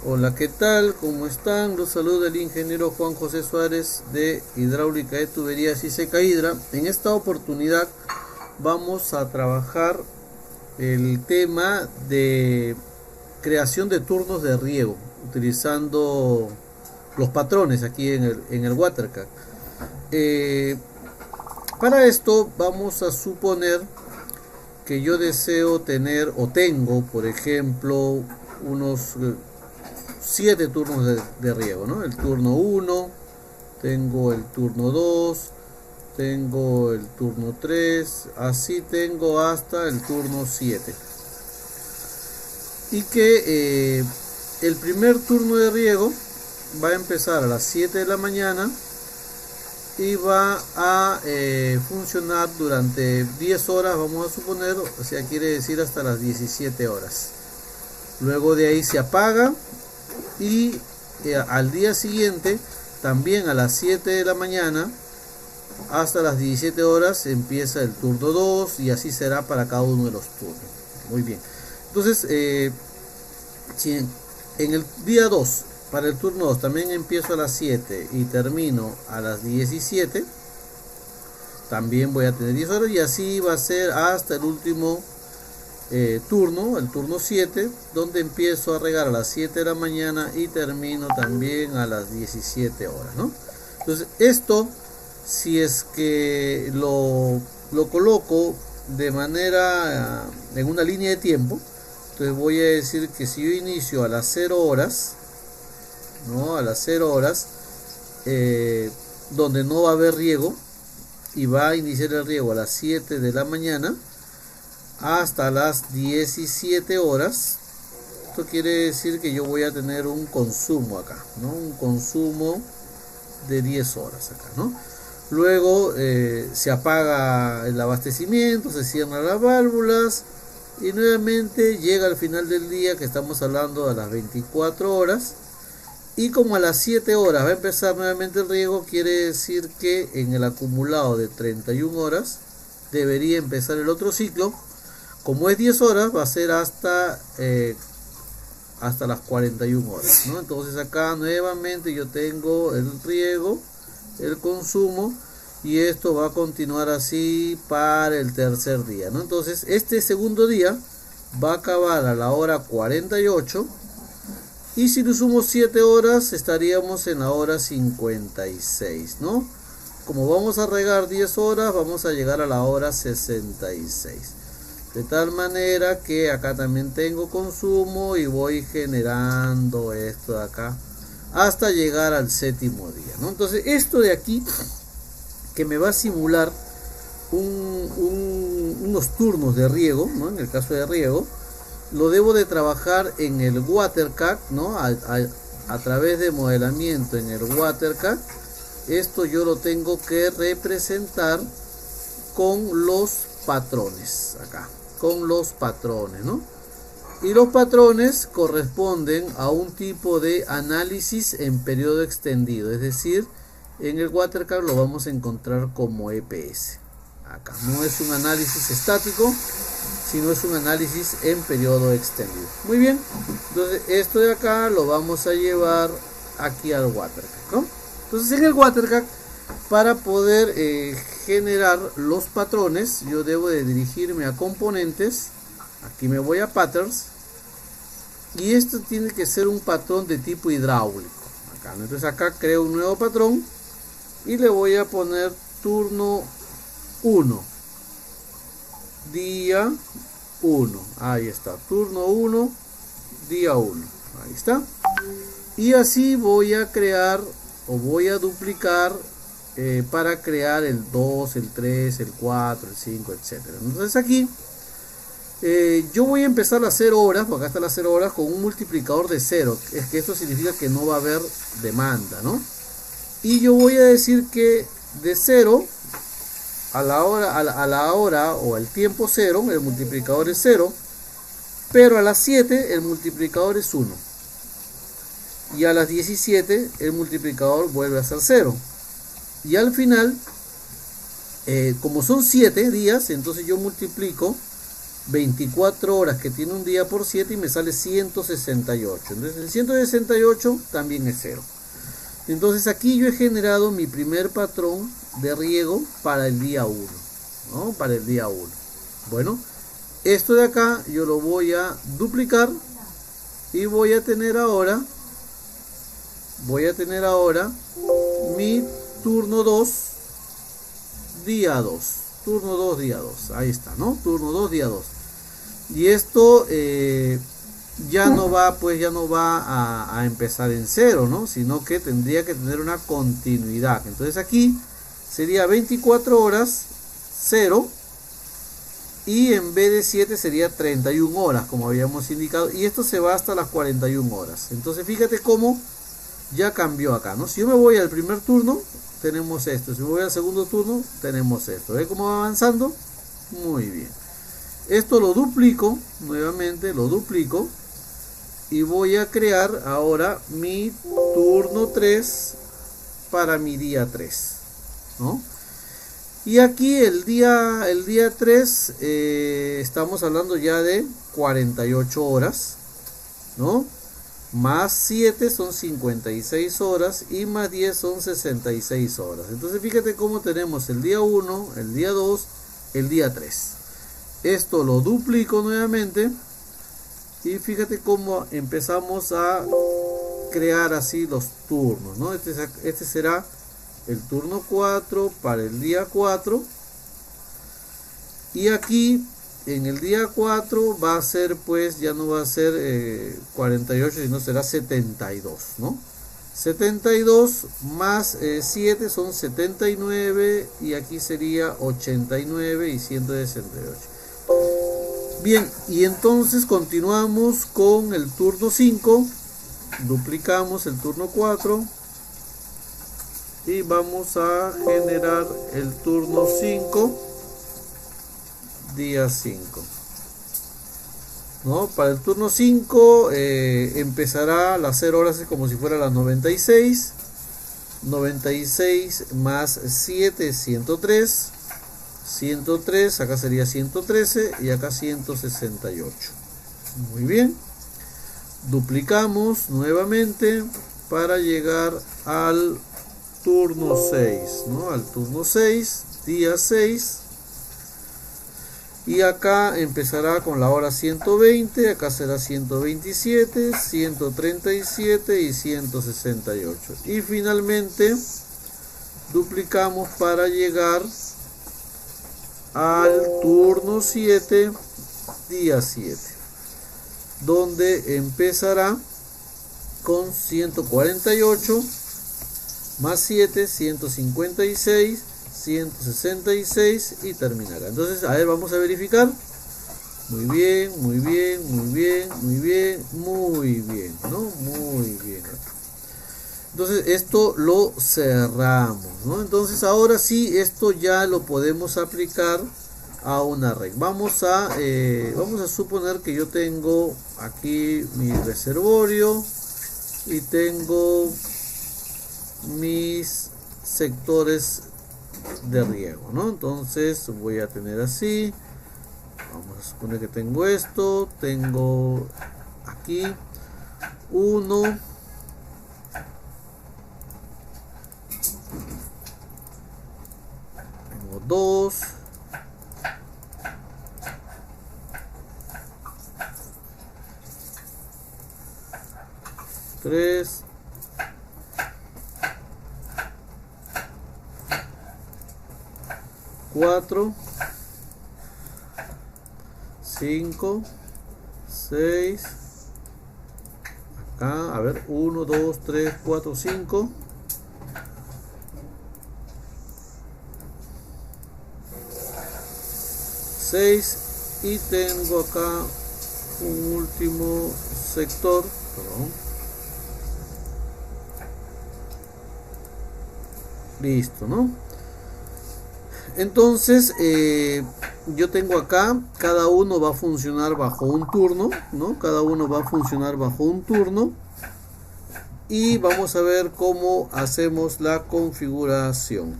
Hola, ¿qué tal? ¿Cómo están? Los saluda el ingeniero Juan José Suárez de Hidráulica de Tuberías y Seca Hidra. En esta oportunidad vamos a trabajar el tema de creación de turnos de riego utilizando los patrones aquí en el WaterCAD. Eh, para esto vamos a suponer que yo deseo tener o tengo, por ejemplo, unos 7 turnos de riego, ¿no? El turno 1, tengo el turno 2, tengo el turno 3, así tengo hasta el turno 7. Y que el primer turno de riego va a empezar a las 7 de la mañana y va a funcionar durante 10 horas, vamos a suponer, o sea, quiere decir hasta las 17 horas. Luego de ahí se apaga y al día siguiente, también a las 7 de la mañana, hasta las 17 horas empieza el turno 2 y así será para cada uno de los turnos. Muy bien. Entonces, si en el día 2, para el turno 2, también empiezo a las 7 y termino a las 17, también voy a tener 10 horas y así va a ser hasta el último turno, el turno 7, donde empiezo a regar a las 7 de la mañana y termino también a las 17 horas, ¿no? Entonces esto, si es que lo coloco de manera en una línea de tiempo, entonces voy a decir que si yo inicio a las 0 horas, ¿no? A las 0 horas, donde no va a haber riego, y va a iniciar el riego a las 7 de la mañana hasta las 17 horas. Esto quiere decir que yo voy a tener un consumo acá, ¿no? Un consumo de 10 horas acá, ¿no? Luego se apaga el abastecimiento, se cierran las válvulas y nuevamente llega al final del día, que estamos hablando de las 24 horas. Y como a las 7 horas va a empezar nuevamente el riego, quiere decir que en el acumulado de 31 horas debería empezar el otro ciclo. Como es 10 horas, va a ser hasta las 41 horas, ¿no? Entonces acá nuevamente yo tengo el riego, el consumo, y esto va a continuar así para el tercer día, ¿no? Entonces este segundo día va a acabar a la hora 48. Y si le sumo 7 horas, estaríamos en la hora 56, ¿no? Como vamos a regar 10 horas, vamos a llegar a la hora 66. De tal manera que acá también tengo consumo y voy generando esto de acá hasta llegar al séptimo día, ¿no? Entonces esto de aquí, que me va a simular unos turnos de riego, ¿no? En el caso de riego, lo debo de trabajar en el WaterCAD, ¿no? A través de modelamiento en el WaterCAD. Esto yo lo tengo que representar con los patrones acá, con los patrones, ¿no? Y los patrones corresponden a un tipo de análisis en periodo extendido, es decir, en el WaterCAD lo vamos a encontrar como EPS. Acá no es un análisis estático, sino es un análisis en periodo extendido. Muy bien, entonces esto de acá lo vamos a llevar aquí al WaterCAD, ¿no? Entonces en el WaterCAD, para poder generar los patrones, yo debo de dirigirme a componentes. Aquí me voy a patterns y esto tiene que ser un patrón de tipo hidráulico acá, ¿no? Entonces acá creo un nuevo patrón y le voy a poner turno 1, día 1, ahí está, turno 1, día 1, ahí está. Y así voy a crear o voy a duplicar para crear el 2, el 3, el 4, el 5, etcétera. Entonces aquí yo voy a empezar las 0 horas, porque acá está las 0 horas, con un multiplicador de 0. Es que esto significa que no va a haber demanda, ¿no? Y yo voy a decir que de 0 a la hora o al tiempo 0, el multiplicador es 0, pero a las 7 el multiplicador es 1. Y a las 17 el multiplicador vuelve a ser 0. Y al final, como son 7 días, entonces yo multiplico 24 horas que tiene un día por 7 y me sale 168. Entonces el 168 también es 0. Entonces aquí yo he generado mi primer patrón de riego para el día 1, ¿no? Para el día 1. Bueno, esto de acá yo lo voy a duplicar y voy a tener ahora mi turno 2, día 2. Turno 2, día 2. Ahí está, ¿no? Turno 2, día 2. Y esto ya no va a empezar en 0, ¿no? Sino que tendría que tener una continuidad. Entonces aquí sería 24 horas 0 y en vez de 7 sería 31 horas como habíamos indicado, y esto se va hasta las 41 horas. Entonces fíjate cómo ya cambió acá, ¿no? Si yo me voy al primer turno tenemos esto, si me voy al segundo turno tenemos esto. ¿Ve cómo va avanzando? Muy bien. Esto lo duplico, nuevamente lo duplico y voy a crear ahora mi turno 3 para mi día 3, ¿no? Y aquí el día 3 estamos hablando ya de 48 horas, ¿no? Más 7 son 56 horas y más 10 son 66 horas. Entonces fíjate cómo tenemos el día 1, el día 2, el día 3. Esto lo duplico nuevamente y fíjate cómo empezamos a crear así los turnos, ¿no? Este será el turno 4 para el día 4 y aquí en el día 4 va a ser, pues ya no va a ser 48, sino será 72, ¿no? 72 más 7 son 79 y aquí sería 89 y 168. Bien, y entonces continuamos con el turno 5, duplicamos el turno 4 y vamos a generar el turno 5, día 5, ¿no? Para el turno 5 empezará las 0 horas como si fuera las 96. 96 más 7 es 103. 103, acá sería 113 y acá 168. Muy bien. Duplicamos nuevamente para llegar al turno 6, ¿no? Al turno 6, día 6. Y acá empezará con la hora 120, acá será 127, 137 y 168. Y finalmente duplicamos para llegar al turno 7, día 7, donde empezará con 148 más 7, 156, 166 y terminará. Entonces, a ver, vamos a verificar. Muy bien, muy bien, muy bien, muy bien, muy bien, ¿no? Muy bien. Entonces, esto lo cerramos, ¿no? Entonces, ahora sí, esto ya lo podemos aplicar a una red. Vamos a suponer que yo tengo aquí mi reservorio y tengo mis sectores de riego, ¿no? Entonces voy a tener así, vamos a suponer que tengo esto, tengo aquí 1, tengo 2, 3, 4, 5, 6, acá, a ver, 1, 2, 3, 4, 5, 6 y tengo acá un último sector, perdón. Listo, ¿no? Entonces yo tengo acá, cada uno va a funcionar bajo un turno, ¿no? Cada uno va a funcionar bajo un turno y vamos a ver cómo hacemos la configuración.